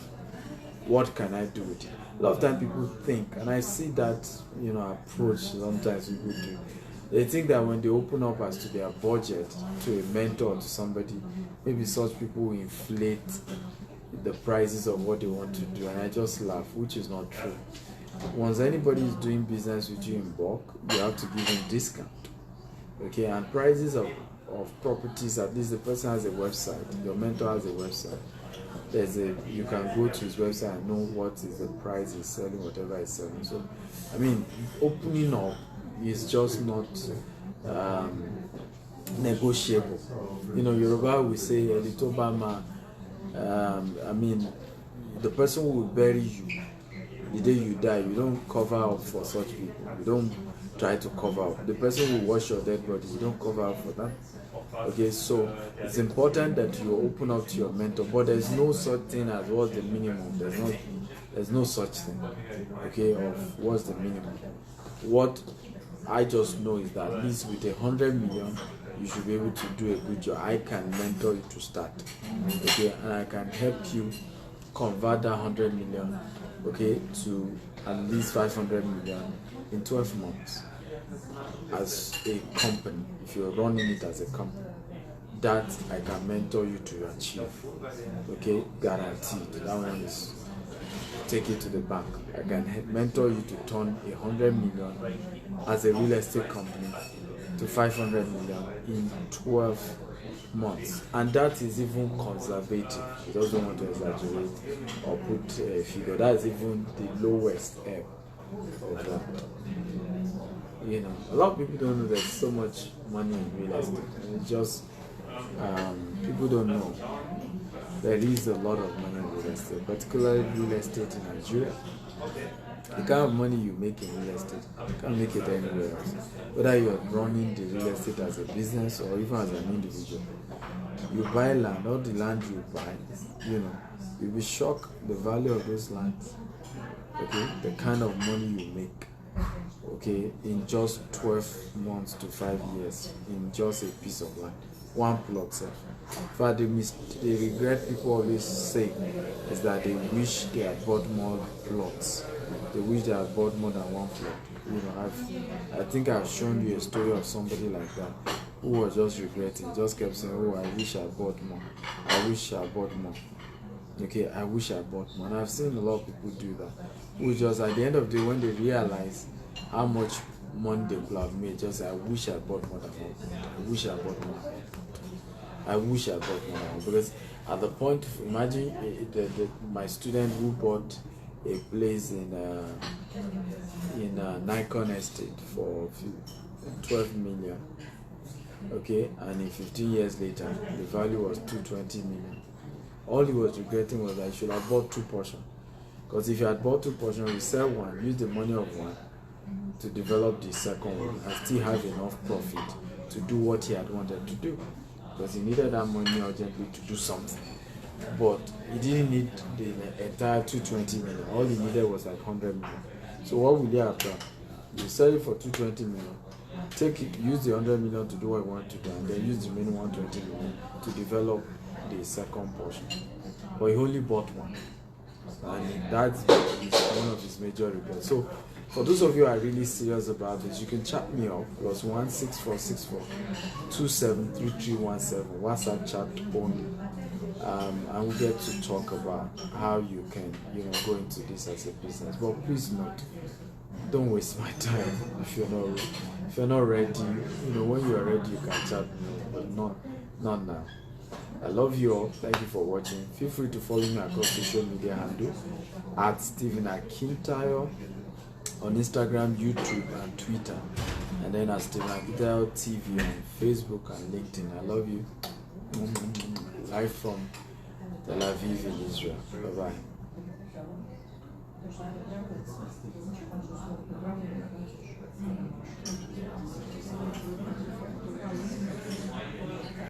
What can I do with it? A lot of times people think, and I see that approach sometimes people do. They think that when they open up as to their budget to a mentor or to somebody, maybe such people will inflate the prices of what they want to do, and I just laugh, which is not true. Once anybody is doing business with you in bulk, you have to give them discount. Okay, and prices of properties, at least the person has a website, your mentor has a website. You can go to his website and know what is the price he's selling, whatever he's selling. So, opening up is just not negotiable. Yoruba will say, the person who will bury you the day you die, you don't cover up for such people. You don't try to cover up. The person who wash your dead body, you don't cover up for that. Okay, so it's important that you open up to your mentor, but there's no such thing as what's the minimum. There's no such thing, okay, of what's the minimum. What I just know is that at least with 100 million, you should be able to do a good job. I can mentor you to start, okay, and I can help you convert that 100 million, okay, to at least 500 million in 12 months as a company. If you're running it as a company, that I can mentor you to achieve, okay, guaranteed. That one is take it to the bank. I can mentor you to turn 100 million as a real estate company to 500 million in 12 months, and that is even conservative. He doesn't want to exaggerate or put a figure. That is even the lowest ebb of that. You know, a lot of people don't know there's so much money in real estate. It's just people don't know there is a lot of money in real estate, particularly real estate in Nigeria. The kind of money you make in real estate, you can't make it anywhere else. Whether you're running the real estate as a business or even as an individual, you buy land, all the land you buy, you know, you'll be shocked the value of those lands. Okay, the kind of money you make, okay, in just 12 months to 5 years in just a piece of land, one plot self. In fact, the regret people always say is that they wish they had bought more plots. They wish they had bought more than one plot. You know, I think I've shown you a story of somebody like that who was just regretting, just kept saying, "Oh, I wish I bought more. I wish I bought more." Okay, I wish I bought more. And I've seen a lot of people do that, who just at the end of the day, when they realize how much money they could have made, just say, "I wish I bought more than one plot. I wish I bought more. I wish I bought more than one." Because at the point, imagine my student who bought a place in Nikon Estate for 12 million, okay, and in 15 years later, the value was 220 million. All he was regretting was that he should have bought 2 portions. Because if you had bought 2 portions, you sell one, use the money of one to develop the second one, and still have enough profit to do what he had wanted to do. Because he needed that money urgently to do something. But he didn't need the entire 220 million. All he needed was like 100 million. So what will he have done? You sell it for 220 million. Take it, use the 100 million to do what you want to do, and then use the remaining 120 million to develop the second portion. But he only bought one, and that's one of his major regrets. So for those of you who are really serious about this, you can chat me up +1 6464 273317 WhatsApp chat only, and we get to talk about how you can, you know, go into this as a business. But please note, don't waste my time if you're not ready. You know, when you are ready, you can chat me, but not now. I love you all. Thank you for watching. Feel free to follow me across social media handle at Stephen Akintayo on Instagram, YouTube, and Twitter, and then at Stephen Akintayo TV on Facebook and LinkedIn. I love you. Live from Tel Aviv in Israel. Bye bye.